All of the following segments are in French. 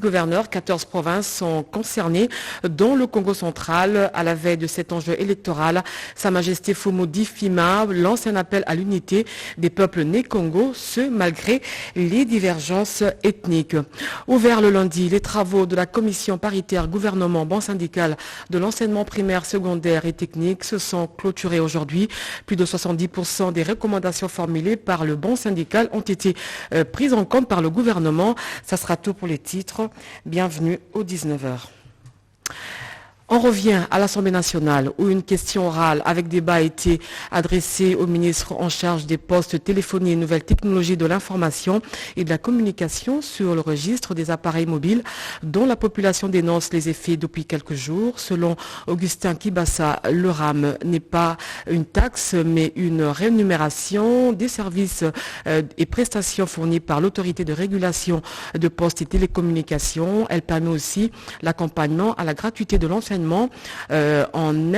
gouverneurs, 14 provinces sont concernées, dont le Congo central. À la veille de cet enjeu électoral, Sa Majesté Fumu Difima lance un appel à l'unité des peuples nés Congo, ce malgré les divergences ethniques. Ouvert le lundi, les travaux de la commission paritaire gouvernement banc syndical de l'enseignement primaire, secondaire et technique se sont clôturés aujourd'hui. Plus de 70% des recommandations formulées par le banc syndical ont été prises en compte par le gouvernement. Ça sera tout pour les titres. Bienvenue aux 19h. On revient à l'Assemblée nationale où une question orale avec débat a été adressée au ministre en charge des postes, téléphonie et nouvelles technologies de l'information et de la communication sur le registre des appareils mobiles dont la population dénonce les effets depuis quelques jours. Selon Augustin Kibassa, le RAM n'est pas une taxe mais une rémunération des services et prestations fournies par l'autorité de régulation de postes et télécommunications. Elle permet aussi l'accompagnement à la gratuité de l'enseignement en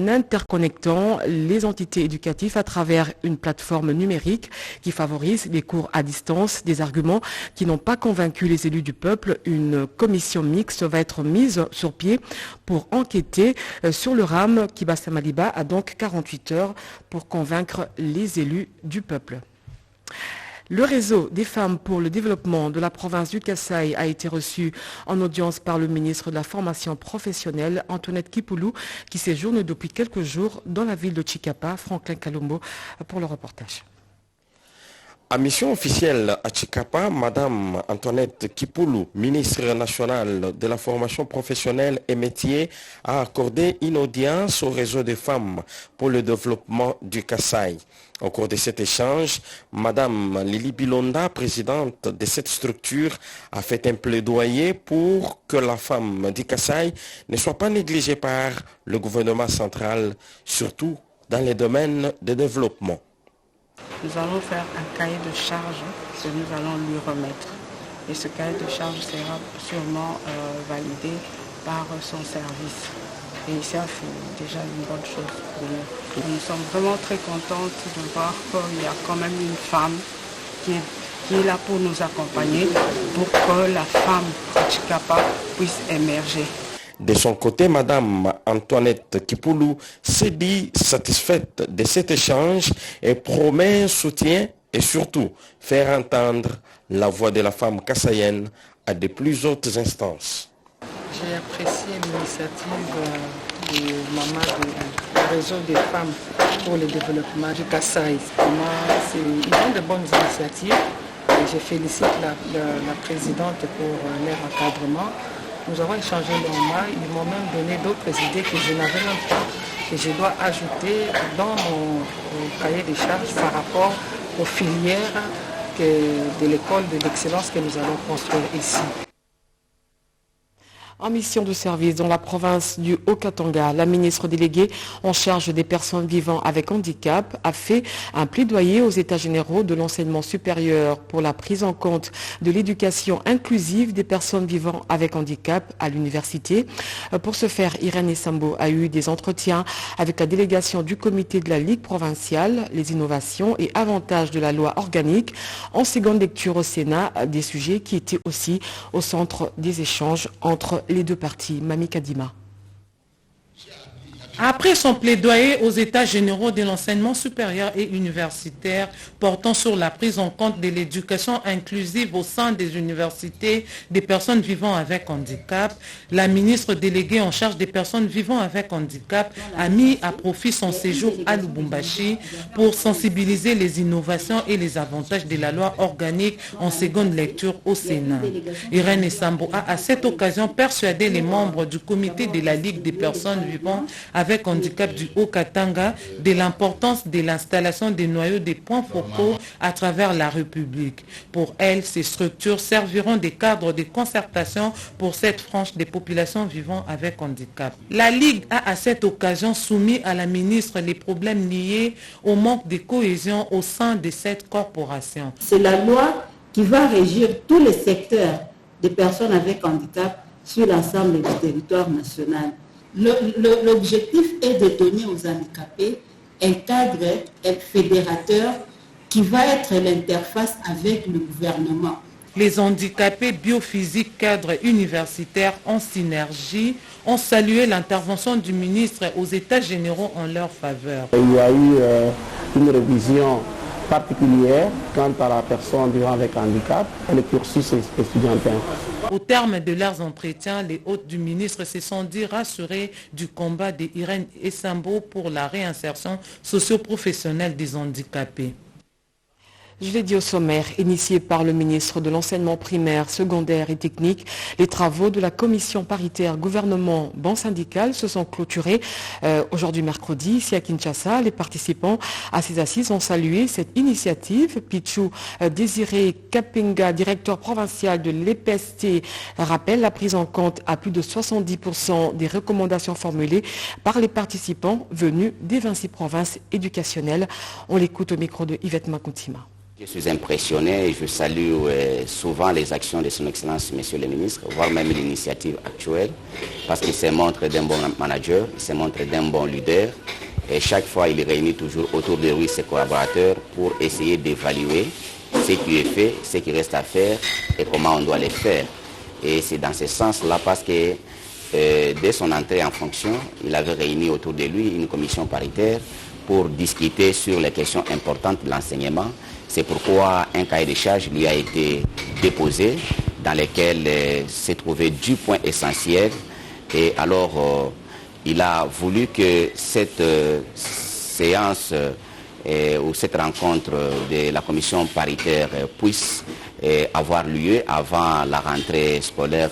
interconnectant les entités éducatives à travers une plateforme numérique qui favorise les cours à distance. Des arguments qui n'ont pas convaincu les élus du peuple. Une commission mixte va être mise sur pied pour enquêter sur le RAM. Kibassa Maliba a donc 48 heures pour convaincre les élus du peuple. Le réseau des femmes pour le développement de la province du Kasaï a été reçu en audience par le ministre de la formation professionnelle, Antoinette Kipoulou, qui séjourne depuis quelques jours dans la ville de Chikapa. Franklin Kalombo pour le reportage. À mission officielle à Chikapa, Madame Antoinette Kipoulou, ministre nationale de la formation professionnelle et métiers, a accordé une audience au réseau des femmes pour le développement du Kasaï. Au cours de cet échange, Madame Lili Bilonda, présidente de cette structure, a fait un plaidoyer pour que la femme du Kasaï ne soit pas négligée par le gouvernement central, surtout dans les domaines de développement. Nous allons faire un cahier de charges que nous allons lui remettre. Et ce cahier de charges sera sûrement validé par son service. Et ça, c'est déjà une bonne chose pour nous. Nous sommes vraiment très contentes de voir qu'il y a quand même une femme qui est là pour nous accompagner, pour que la femme de Chikapa puisse émerger. De son côté, Madame Antoinette Kipoulou s'est dit satisfaite de cet échange et promet un soutien et surtout faire entendre la voix de la femme kassaïenne à de plus hautes instances. J'ai apprécié l'initiative du réseau des femmes pour le développement du Kasaï. Ils ont de bonnes initiatives et je félicite la présidente pour leur encadrement. Nous avons échangé longuement, ils m'ont même donné d'autres idées que je n'avais même pas, que je dois ajouter dans mon cahier de charges par rapport aux filières de l'école d'excellence que nous allons construire ici. En mission de service dans la province du Haut-Katanga, la ministre déléguée en charge des personnes vivant avec handicap a fait un plaidoyer aux États généraux de l'enseignement supérieur pour la prise en compte de l'éducation inclusive des personnes vivant avec handicap à l'université. Pour ce faire, Irène Sambo a eu des entretiens avec la délégation du comité de la Ligue provinciale, les innovations et avantages de la loi organique en seconde lecture au Sénat, des sujets qui étaient aussi au centre des échanges entre les deux parties. Mami Kadima. Après son plaidoyer aux États généraux de l'enseignement supérieur et universitaire portant sur la prise en compte de l'éducation inclusive au sein des universités des personnes vivant avec handicap, la ministre déléguée en charge des personnes vivant avec handicap a mis à profit son séjour à Lubumbashi pour sensibiliser les innovations et les avantages de la loi organique en seconde lecture au Sénat. Irène Sambo a à cette occasion persuadé les membres du comité de la Ligue des personnes vivant avec handicap du Haut-Katanga de l'importance de l'installation des noyaux des points focaux à travers la République. Pour elle, ces structures serviront de cadre de concertation pour cette frange des populations vivant avec handicap. La Ligue a à cette occasion soumis à la ministre les problèmes liés au manque de cohésion au sein de cette corporation. C'est la loi qui va régir tous les secteurs des personnes avec handicap sur l'ensemble du territoire national. L'objectif est de donner aux handicapés un cadre fédérateur qui va être l'interface avec le gouvernement. Les handicapés biophysiques cadres universitaires en synergie ont salué l'intervention du ministre aux États généraux en leur faveur. Il y a eu une révision particulière quant à la personne vivant avec handicap et le cursus étudiantin. Au terme de leurs entretiens, les hôtes du ministre se sont dit rassurés du combat d'Irène Essambo pour la réinsertion socio-professionnelle des handicapés. Je l'ai dit au sommaire, initié par le ministre de l'Enseignement primaire, secondaire et technique, les travaux de la commission paritaire gouvernement-banque syndicale se sont clôturés aujourd'hui mercredi ici à Kinshasa. Les participants à ces assises ont salué cette initiative. Pichou Désiré Kapenga, directeur provincial de l'EPST, rappelle la prise en compte à plus de 70% des recommandations formulées par les participants venus des 26 provinces éducationnelles. On l'écoute au micro de Yvette Makuntima. Je suis impressionné et je salue souvent les actions de son Excellence, Monsieur le Ministre, voire même l'initiative actuelle, parce qu'il se montre d'un bon manager, il se montre d'un bon leader, et chaque fois il réunit toujours autour de lui ses collaborateurs pour essayer d'évaluer ce qui est fait, ce qui reste à faire et comment on doit les faire. Et c'est dans ce sens-là parce que dès son entrée en fonction, il avait réuni autour de lui une commission paritaire pour discuter sur les questions importantes de l'enseignement. C'est pourquoi un cahier de charges lui a été déposé dans lequel s'est trouvé 10 points essentiels. Et alors, il a voulu que cette séance ou cette rencontre de la commission paritaire puisse avoir lieu avant la rentrée scolaire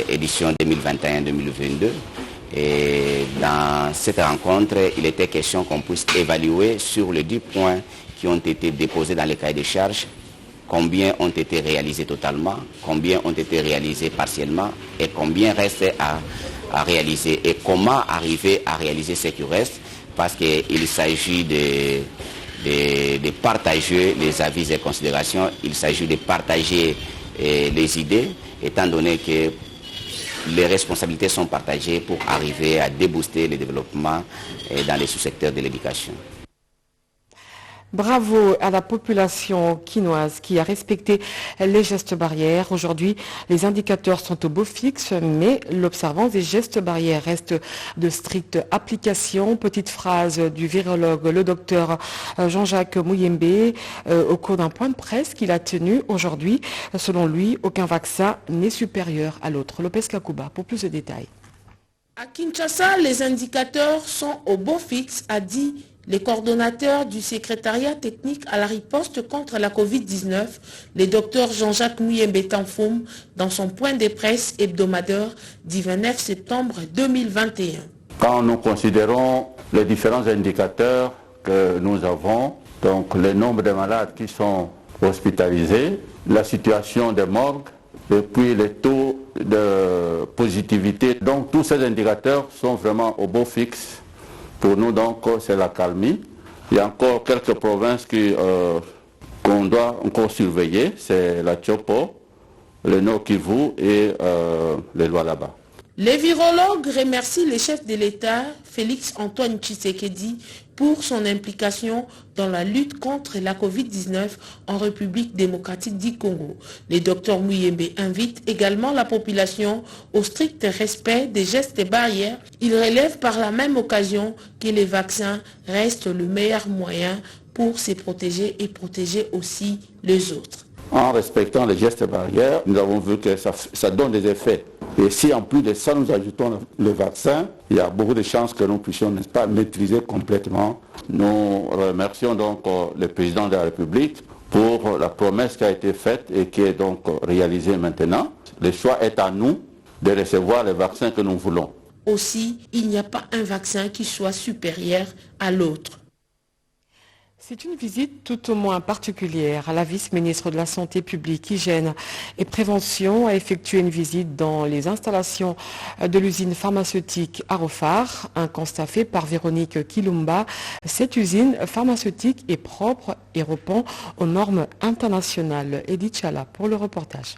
édition 2021-2022. Et dans cette rencontre, il était question qu'on puisse évaluer sur les 10 points qui ont été déposés dans les cahiers de charges, combien ont été réalisés totalement, combien ont été réalisés partiellement et combien reste à réaliser et comment arriver à réaliser ce qui reste, parce qu'il s'agit de partager les avis et considérations, il s'agit de partager les idées, étant donné que les responsabilités sont partagées pour arriver à débooster le développement dans les sous-secteurs de l'éducation. Bravo à la population quinoise qui a respecté les gestes barrières. Aujourd'hui, les indicateurs sont au beau fixe, mais l'observance des gestes barrières reste de stricte application. Petite phrase du virologue, le docteur Jean-Jacques Mouyembe, au cours d'un point de presse qu'il a tenu aujourd'hui. Selon lui, aucun vaccin n'est supérieur à l'autre. Lopez Kakouba pour plus de détails. À Kinshasa, les indicateurs sont au beau fixe, a dit le coordonnateur du secrétariat technique à la riposte contre la Covid-19, le docteur Jean-Jacques Mouyembe Tanfoum, dans son point de presse hebdomadaire du 29 septembre 2021. Quand nous considérons les différents indicateurs que nous avons, donc le nombre de malades qui sont hospitalisés, la situation des morgues, et puis les taux de positivité, donc tous ces indicateurs sont vraiment au beau fixe. Pour nous, donc, c'est la calmie. Il y a encore quelques provinces qu'on doit encore surveiller. C'est la Tchopo, le Nord Kivu et le Lualaba. Les virologues remercient le chef de l'État, Félix Antoine Tshisekedi, pour son implication dans la lutte contre la Covid-19 en République démocratique du Congo. Le docteur Mouyembe invite également la population au strict respect des gestes barrières. Il relève par la même occasion que les vaccins restent le meilleur moyen pour se protéger et protéger aussi les autres. En respectant les gestes barrières, nous avons vu que ça donne des effets. Et si en plus de ça, nous ajoutons le vaccin, il y a beaucoup de chances que nous puissions, n'est-ce pas, maîtriser complètement. Nous remercions donc le président de la République pour la promesse qui a été faite et qui est donc réalisée maintenant. Le choix est à nous de recevoir les vaccins que nous voulons. Aussi, il n'y a pas un vaccin qui soit supérieur à l'autre. C'est une visite tout au moins particulière. La vice-ministre de la Santé publique, Hygiène et Prévention a effectué une visite dans les installations de l'usine pharmaceutique Arofar. Un constat fait par Véronique Kilumba. Cette usine pharmaceutique est propre et répond aux normes internationales. Edith Chala pour le reportage.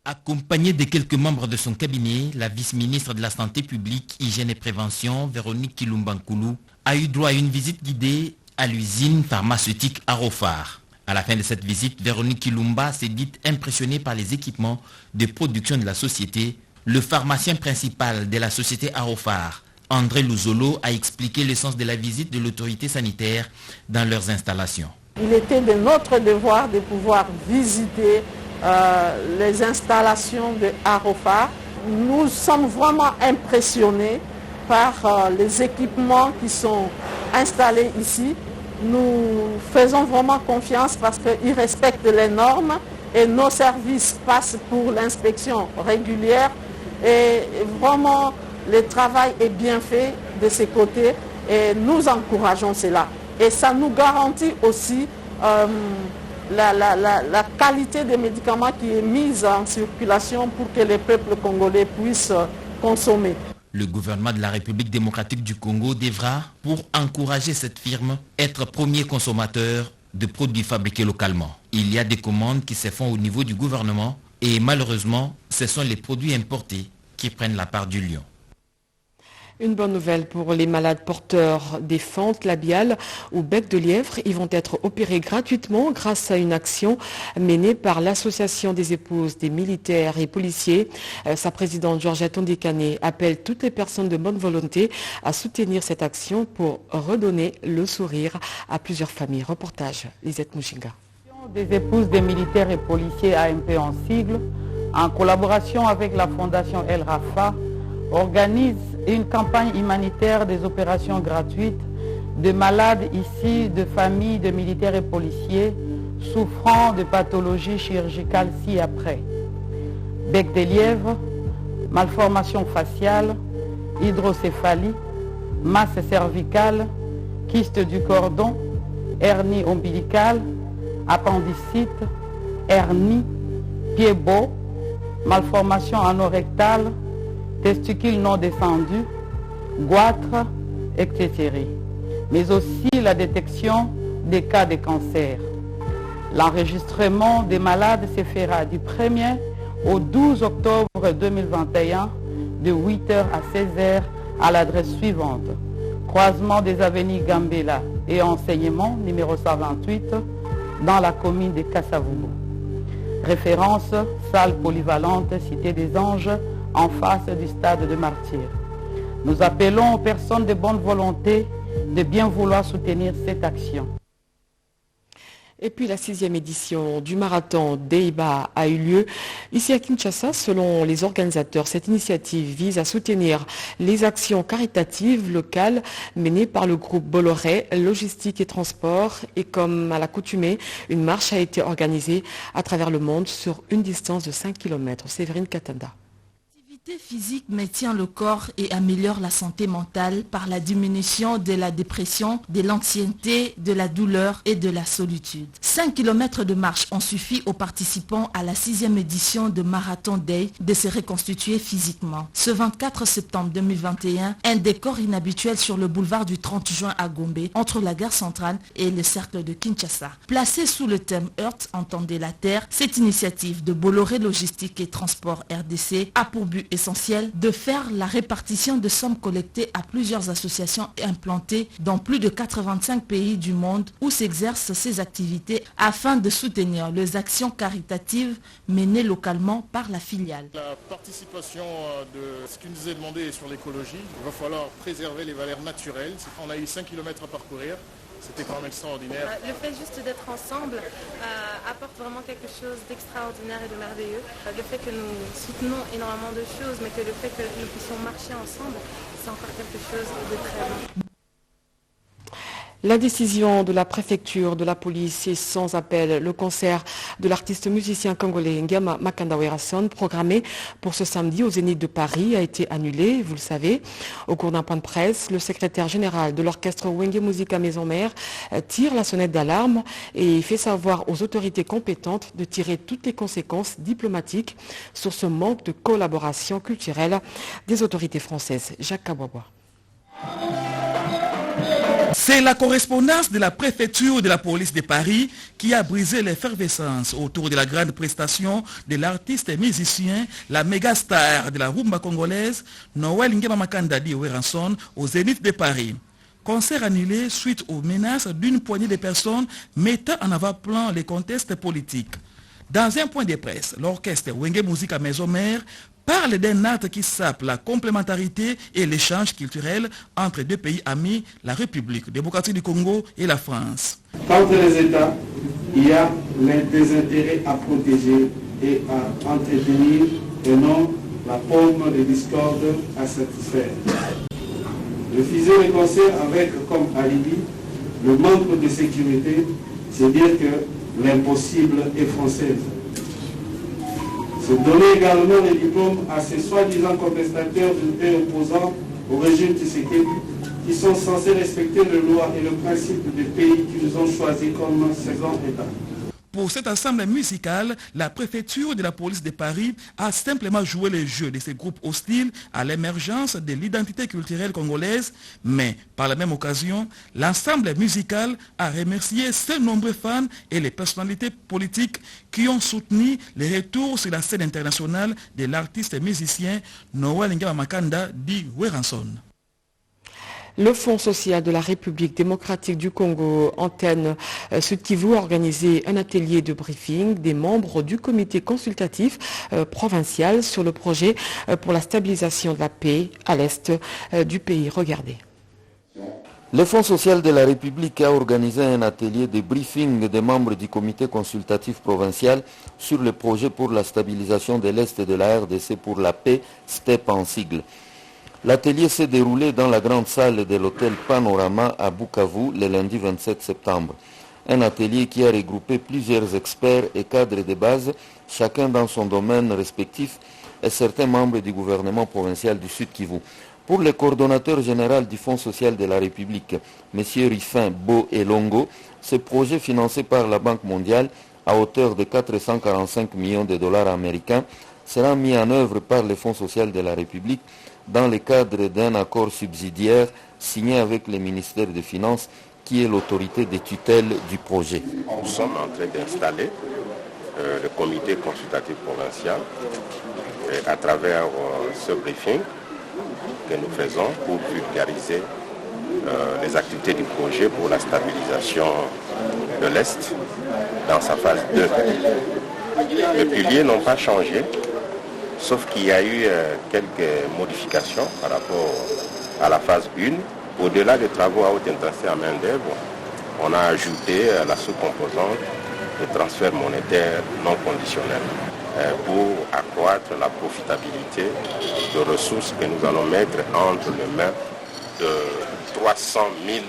Accompagnée de quelques membres de son cabinet, la vice-ministre de la Santé publique, Hygiène et Prévention, Véronique Kilumba Nkoulou, a eu droit à une visite guidée à l'usine pharmaceutique Arofar. À la fin de cette visite, Véronique Kilumba s'est dite impressionnée par les équipements de production de la société. Le pharmacien principal de la société Arofar, André Luzolo, a expliqué le sens de la visite de l'autorité sanitaire dans leurs installations. Il était de notre devoir de pouvoir visiter les installations de Arofar. Nous sommes vraiment impressionnés par les équipements qui sont installés ici. Nous faisons vraiment confiance parce qu'ils respectent les normes et nos services passent pour l'inspection régulière et vraiment le travail est bien fait de ces côtés et nous encourageons cela. Et ça nous garantit aussi la qualité des médicaments qui est mise en circulation pour que les peuples congolais puissent consommer. Le gouvernement de la République démocratique du Congo devra, pour encourager cette firme, être premier consommateur de produits fabriqués localement. Il y a des commandes qui se font au niveau du gouvernement et malheureusement, ce sont les produits importés qui prennent la part du lion. Une bonne nouvelle pour les malades porteurs des fentes labiales ou bec de lièvre. Ils vont être opérés gratuitement grâce à une action menée par l'Association des épouses des militaires et policiers. Sa présidente Georgette Ondekane appelle toutes les personnes de bonne volonté à soutenir cette action pour redonner le sourire à plusieurs familles. Reportage Lisette Mouchinga. Des épouses des militaires et policiers AMP en sigle, en collaboration avec la Fondation El Rafa, organise une campagne humanitaire des opérations gratuites de malades issus de familles de militaires et policiers souffrant de pathologies chirurgicales ci-après. Bec de lièvre, malformation faciale, hydrocéphalie, masse cervicale, kyste du cordon, hernie ombilicale, appendicite, hernie, pied beau, malformation anorectale, testicules non défendus, goitre, etc. Mais aussi la détection des cas de cancer. L'enregistrement des malades se fera du 1er au 12 octobre 2021 de 8h à 16h à l'adresse suivante. Croisement des avenues Gambela et Enseignement, numéro 128, dans la commune de Kassavubu. Référence, salle polyvalente, Cité des Anges, en face du stade de Martyrs. Nous appelons aux personnes de bonne volonté de bien vouloir soutenir cette action. Et puis la 6e édition du marathon Deiba a eu lieu ici à Kinshasa. Selon les organisateurs, cette initiative vise à soutenir les actions caritatives locales menées par le groupe Bolloré, logistique et transport. Et comme à l'accoutumée, une marche a été organisée à travers le monde sur une distance de 5 km. Séverine Katanda. L'activité physique maintient le corps et améliore la santé mentale par la diminution de la dépression, de l'anxiété, de la douleur et de la solitude. 5 km de marche ont suffi aux participants à la 6e édition de Marathon Day de se reconstituer physiquement. Ce 24 septembre 2021, un décor inhabituel sur le boulevard du 30 juin à Gombe, entre la gare centrale et le cercle de Kinshasa. Placée sous le thème Earth, entendez la terre, cette initiative de Bolloré Logistique et Transport RDC a pour but essentiel de faire la répartition de sommes collectées à plusieurs associations implantées dans plus de 85 pays du monde où s'exercent ces activités afin de soutenir les actions caritatives menées localement par la filiale. La participation de ce qui nous est demandé sur l'écologie, il va falloir préserver les valeurs naturelles. On a eu 5 km à parcourir. C'était quand même extraordinaire. Le fait juste d'être ensemble apporte vraiment quelque chose d'extraordinaire et de merveilleux. Le fait que nous soutenons énormément de choses, mais que le fait que nous puissions marcher ensemble, c'est encore quelque chose de très bon. La décision de la préfecture de la police est sans appel. Le concert de l'artiste musicien congolais Ngama Makanda Werason, programmé pour ce samedi au Zénith de Paris, a été annulé, vous le savez. Au cours d'un point de presse, le secrétaire général de l'orchestre Wenge Musica Maison Mère tire la sonnette d'alarme et fait savoir aux autorités compétentes de tirer toutes les conséquences diplomatiques sur ce manque de collaboration culturelle des autorités françaises. Jacques Kabwabwa. C'est la correspondance de la préfecture de la police de Paris qui a brisé l'effervescence autour de la grande prestation de l'artiste et musicien, la méga star de la rumba congolaise, Noël Ngema Makanda Werason, au Zénith de Paris. Concert annulé suite aux menaces d'une poignée de personnes mettant en avant-plan les contextes politiques. Dans un point de presse, l'orchestre Wenge Musique à Maison-Mère parle d'un acte qui sape la complémentarité et l'échange culturel entre deux pays amis, la République démocratique du Congo et la France. Entre les États, il y a des intérêts à protéger et à entretenir et non la forme de discorde à satisfaire. Refuser le concert avec comme alibi le manque de sécurité, c'est dire que l'impossible est française. Se donner également les diplômes à ces soi-disant contestataires du pays opposant au régime Tshisekedi qui sont censés respecter les lois et le principe des pays qu'ils ont choisis comme second État. Pour cet ensemble musical, la préfecture de la police de Paris a simplement joué le jeu de ces groupes hostiles à l'émergence de l'identité culturelle congolaise, mais par la même occasion, l'ensemble musical a remercié ses nombreux fans et les personnalités politiques qui ont soutenu le retour sur la scène internationale de l'artiste et musicien Noël Ngaba Makanda dit Weranson. Le Fonds social de la République démocratique du Congo, Antenne Sud Kivu, a organisé un atelier de briefing des membres du comité consultatif provincial sur le projet pour la stabilisation de la paix à l'est du pays. Regardez. Le Fonds social de la République a organisé un atelier de briefing des membres du comité consultatif provincial sur le projet pour la stabilisation de l'est de la RDC pour la paix, STEP en sigle. L'atelier s'est déroulé dans la grande salle de l'hôtel Panorama à Bukavu le lundi 27 septembre. Un atelier qui a regroupé plusieurs experts et cadres de base, chacun dans son domaine respectif, et certains membres du gouvernement provincial du Sud Kivu. Pour le coordonnateur général du Fonds social de la République, M. Rifin Bo Elongo, ce projet financé par la Banque mondiale à hauteur de 445 millions de dollars américains sera mis en œuvre par le Fonds social de la République dans le cadre d'un accord subsidiaire signé avec le ministère des Finances qui est l'autorité de tutelle du projet. Nous sommes en train d'installer le comité consultatif provincial à travers ce briefing que nous faisons pour vulgariser les activités du projet pour la stabilisation de l'Est dans sa phase 2. Les piliers n'ont pas changé, sauf qu'il y a eu quelques modifications par rapport à la phase 1. Au-delà des travaux à haute intensité en main-d'œuvre, on a ajouté la sous-composante de transfert monétaire non conditionnel pour accroître la profitabilité de ressources que nous allons mettre entre les mains de 300 000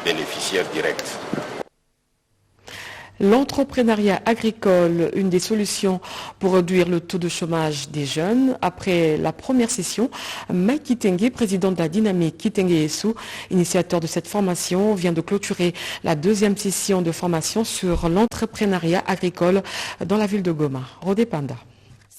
bénéficiaires directs. L'entrepreneuriat agricole, une des solutions pour réduire le taux de chômage des jeunes. Après la première session, Mike Kitenge, président de la Dynamique Kitenge Yesu, initiateur de cette formation, vient de clôturer la deuxième session de formation sur l'entrepreneuriat agricole dans la ville de Goma. Rodé Panda.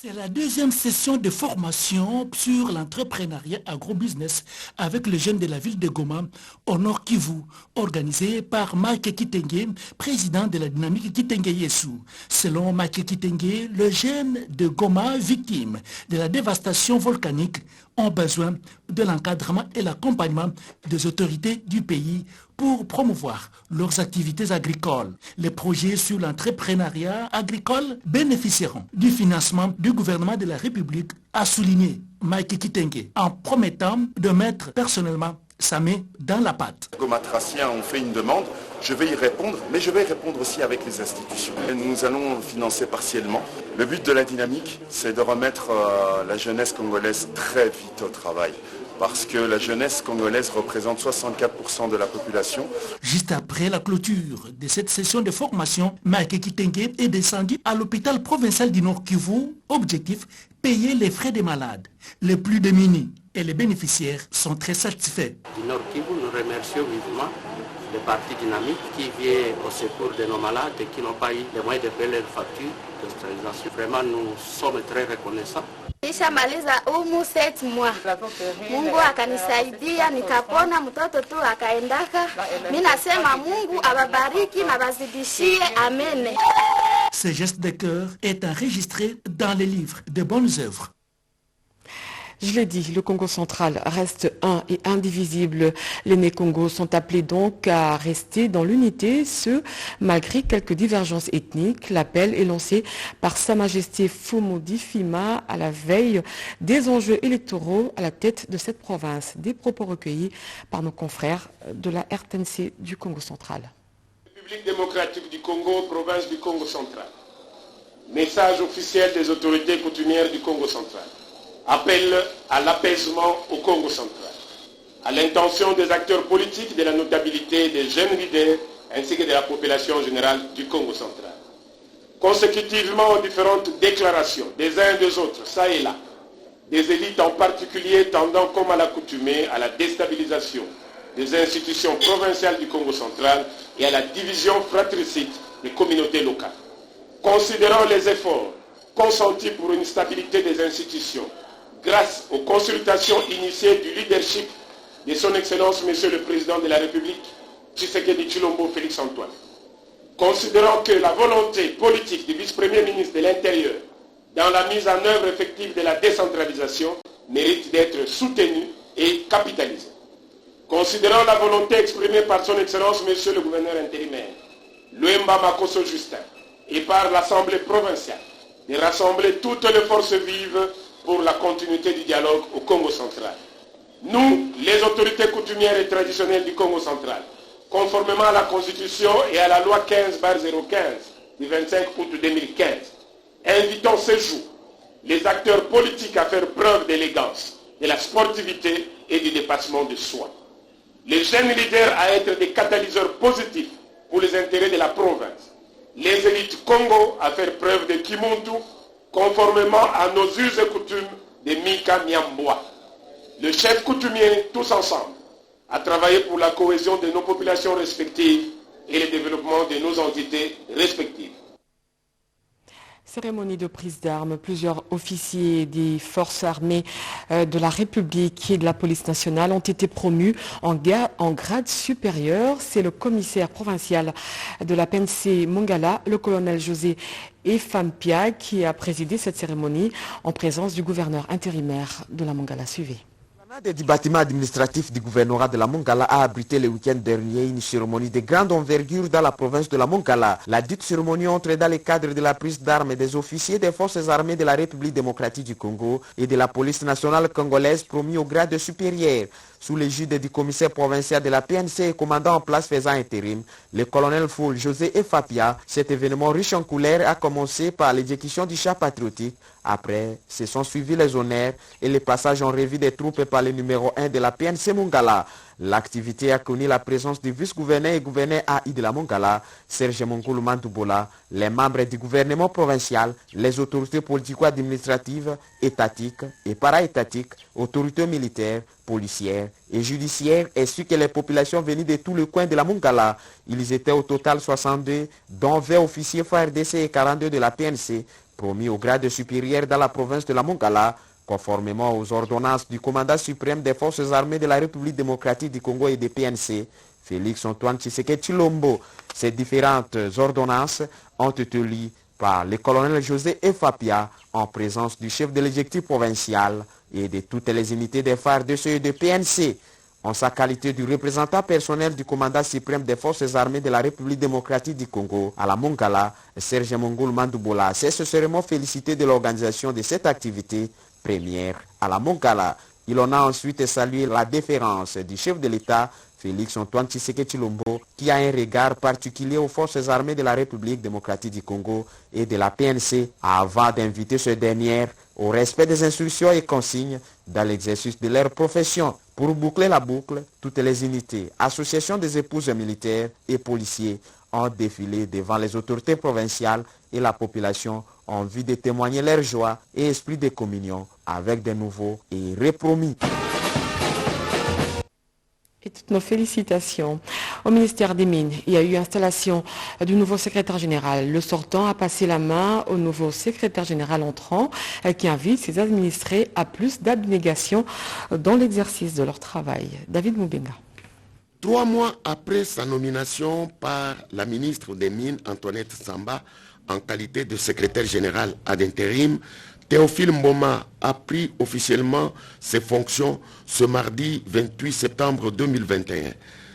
C'est la deuxième session de formation sur l'entrepreneuriat agrobusiness avec les jeunes de la ville de Goma au Nord Kivu, organisée par Mike Kitenge, président de la Dynamique Kitenge Yesu. Selon Mike Kitenge, les jeunes de Goma victimes de la dévastation volcanique ont besoin de l'encadrement et l'accompagnement des autorités du pays pour promouvoir leurs activités agricoles. Les projets sur l'entrepreneuriat agricole bénéficieront du financement du gouvernement de la République, a souligné Mike Kitenge, en promettant de mettre personnellement sa main dans la pâte. Les Gomatraciens ont fait une demande, je vais y répondre, mais je vais y répondre aussi avec les institutions. Et nous allons financer partiellement. Le but de la dynamique, c'est de remettre la jeunesse congolaise très vite au travail. Parce que la jeunesse congolaise représente 64% de la population. Juste après la clôture de cette session de formation, Mike Kitenge est descendu à l'hôpital provincial du Nord Kivu. Objectif, payer les frais des malades les plus démunis. Et les bénéficiaires sont très satisfaits. Du Nord Kivu, nous remercions vivement le parti dynamique qui vient au secours de nos malades et qui n'ont pas eu les moyens de payer leurs factures d'hospitalisation. Vraiment, nous sommes très reconnaissants. Nishamaliza umu 7 mois. Mungu akanisaidia nikapona, mtoto tu akaendaka. Mimi nasema Mungu awabariki na bazidishie, amen. Ce geste de cœur est enregistré dans les livres de bonnes œuvres. Je l'ai dit, le Congo central reste un et indivisible. Les Né-Congos sont appelés donc à rester dans l'unité, ce malgré quelques divergences ethniques. L'appel est lancé par Sa Majesté Fumu Difima à la veille des enjeux électoraux à la tête de cette province. Des propos recueillis par nos confrères de la RTNC du Congo central. République démocratique du Congo, province du Congo central. Message officiel des autorités coutumières du Congo central. Appel à l'apaisement au Congo central. À l'intention des acteurs politiques, de la notabilité, des jeunes leaders, ainsi que de la population générale du Congo central. Consécutivement aux différentes déclarations des uns et des autres, ça et là, des élites en particulier tendant comme à l'accoutumée à la déstabilisation des institutions provinciales du Congo central et à la division fratricide des communautés locales. Considérant les efforts consentis pour une stabilité des institutions, grâce aux consultations initiées du leadership de son Excellence Monsieur le Président de la République, Tshisekedi Tshilombo Félix Antoine. Considérant que la volonté politique du vice-premier ministre de l'Intérieur dans la mise en œuvre effective de la décentralisation mérite d'être soutenue et capitalisée. Considérant la volonté exprimée par son Excellence Monsieur le Gouverneur intérimaire, Luemba Makoso Justin, et par l'Assemblée provinciale, de rassembler toutes les forces vives pour la continuité du dialogue au Congo central. Nous, les autorités coutumières et traditionnelles du Congo central, conformément à la Constitution et à la loi 15/015 du 25 août 2015, invitons ce jour les acteurs politiques à faire preuve d'élégance, de la sportivité et du dépassement de soi. Les jeunes leaders à être des catalyseurs positifs pour les intérêts de la province. Les élites Congo à faire preuve de Kimuntu, conformément à nos us et coutumes de Mika Nyamboa. Le chef coutumier, tous ensemble, à travailler pour la cohésion de nos populations respectives et le développement de nos entités respectives. Cérémonie de prise d'armes. Plusieurs officiers des forces armées de la République et de la police nationale ont été promus en grade supérieur. C'est le commissaire provincial de la PNC Mongala, le colonel José Efampia, qui a présidé cette cérémonie en présence du gouverneur intérimaire de la Mongala. Suivez. Du bâtiment administratif du gouvernorat de la Mongala a abrité le week-end dernier une cérémonie de grande envergure dans la province de la Mongala. La dite cérémonie entre dans le cadre de la prise d'armes des officiers des forces armées de la République démocratique du Congo et de la police nationale congolaise promis au grade supérieur. Sous l'égide du commissaire provincial de la PNC et commandant en place faisant intérim, le colonel Foul José Efapia, cet événement riche en couleurs a commencé par l'exécution du char patriotique. Après, se sont suivis les honneurs et le passage en revue des troupes par le numéro 1 de la PNC Mongala. L'activité a connu la présence du vice-gouverneur et gouverneur AI de la Mongala, Serge Mongolo Mandoubola, les membres du gouvernement provincial, les autorités politico-administratives, étatiques et para-étatiques, autorités militaires, policières et judiciaires, ainsi que les populations venues de tous les coins de la Mongala. Ils étaient au total 62, dont 20 officiers FARDC et 42 de la PNC, promis au grade supérieur dans la province de la Mongala, conformément aux ordonnances du commandant suprême des forces armées de la République démocratique du Congo et des PNC, Félix Antoine Tshisekedi Tshilombo. Ces différentes ordonnances ont été lues par le colonel José Efapia en présence du chef de l'exécutif provincial et de toutes les unités des FARDC et des PNC. En sa qualité du représentant personnel du commandant suprême des forces armées de la République démocratique du Congo à la Mongala, Serge Mongolo Mandoubola s'est sincèrement félicité de l'organisation de cette activité première à la Mongala. Il en a ensuite salué la déférence du chef de l'État, Félix Antoine Tshisekedi Tshilombo, qui a un regard particulier aux forces armées de la République démocratique du Congo et de la PNC, avant d'inviter ce dernier au respect des instructions et consignes dans l'exercice de leur profession. Pour boucler la boucle, toutes les unités, associations des épouses militaires et policiers ont défilé devant les autorités provinciales et la population en vue de témoigner leur joie et esprit de communion avec des nouveaux et repromis. Et toutes nos félicitations. Au ministère des Mines, il y a eu installation du nouveau secrétaire général. Le sortant a passé la main au nouveau secrétaire général entrant qui invite ses administrés à plus d'abnégation dans l'exercice de leur travail. David Moubenga. 3 mois après sa nomination par la ministre des Mines, Antoinette Samba, en qualité de secrétaire général ad intérim, Théophile Mboma a pris officiellement ses fonctions ce mardi 28 septembre 2021.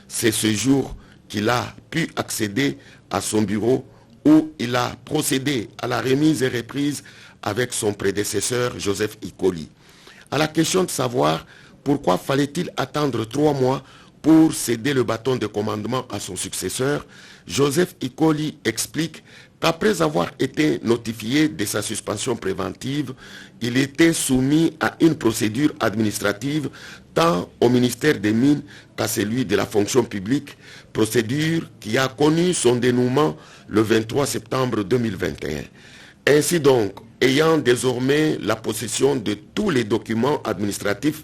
C'est ce jour qu'il a pu accéder à son bureau où il a procédé à la remise et reprise avec son prédécesseur Joseph Ikoli. À la question de savoir pourquoi fallait-il attendre 3 mois pour céder le bâton de commandement à son successeur, Joseph Ikoli explique qu'après avoir été notifié de sa suspension préventive, il était soumis à une procédure administrative tant au ministère des Mines qu'à celui de la fonction publique, procédure qui a connu son dénouement le 23 septembre 2021. Ainsi donc, ayant désormais la possession de tous les documents administratifs,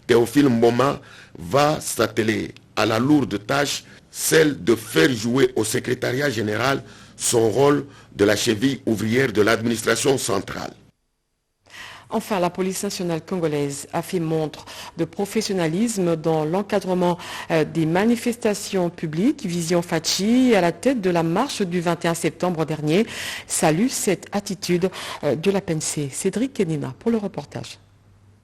Théophile Mboma va s'atteler à la lourde tâche, celle de faire jouer au secrétariat général son rôle de la cheville ouvrière de l'administration centrale. Enfin, la police nationale congolaise a fait montre de professionnalisme dans l'encadrement des manifestations publiques. Vision Fachi, à la tête de la marche du 21 septembre dernier, salue cette attitude de la PNC. Cédric Kenina pour le reportage.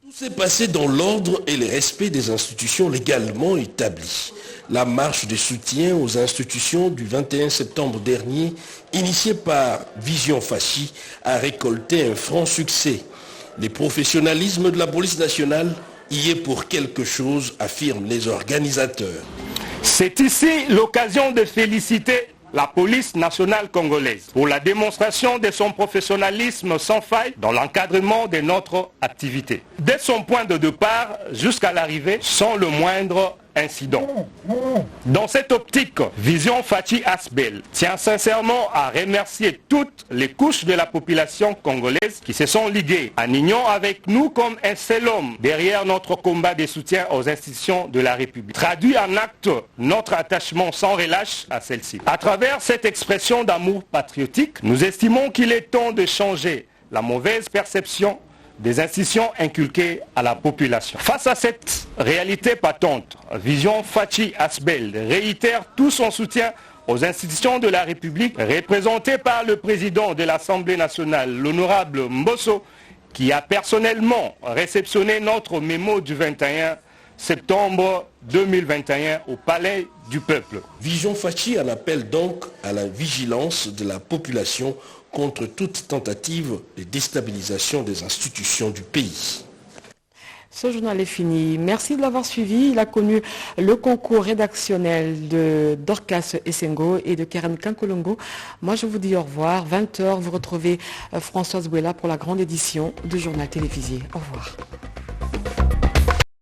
Tout s'est passé dans l'ordre et le respect des institutions légalement établies. La marche de soutien aux institutions du 21 septembre dernier, initiée par Vision Fachi, a récolté un franc succès. Le professionnalisme de la police nationale y est pour quelque chose, affirment les organisateurs. C'est ici l'occasion de féliciter la police nationale congolaise pour la démonstration de son professionnalisme sans faille dans l'encadrement de notre activité. Dès son point de départ jusqu'à l'arrivée, sans le moindre incident. Dans cette optique, Vision Fachi Asbel tient sincèrement à remercier toutes les couches de la population congolaise qui se sont liguées en union avec nous comme un seul homme derrière notre combat de soutien aux institutions de la République. Traduit en acte notre attachement sans relâche à celle-ci. À travers cette expression d'amour patriotique, nous estimons qu'il est temps de changer la mauvaise perception des institutions inculquées à la population. Face à cette réalité patente, Vision Fachi Asbel réitère tout son soutien aux institutions de la République représentées par le président de l'Assemblée nationale, l'honorable Mbosso, qui a personnellement réceptionné notre mémo du 21 septembre 2021 au Palais du Peuple. Vision Fachi en appelle donc à la vigilance de la population contre toute tentative de déstabilisation des institutions du pays. Ce journal est fini. Merci de l'avoir suivi. Il a connu le concours rédactionnel de Dorcas Essengo et de Karen Kankolongo. Moi, je vous dis au revoir. 20h, vous retrouvez Françoise Bouella pour la grande édition du journal télévisé. Au revoir.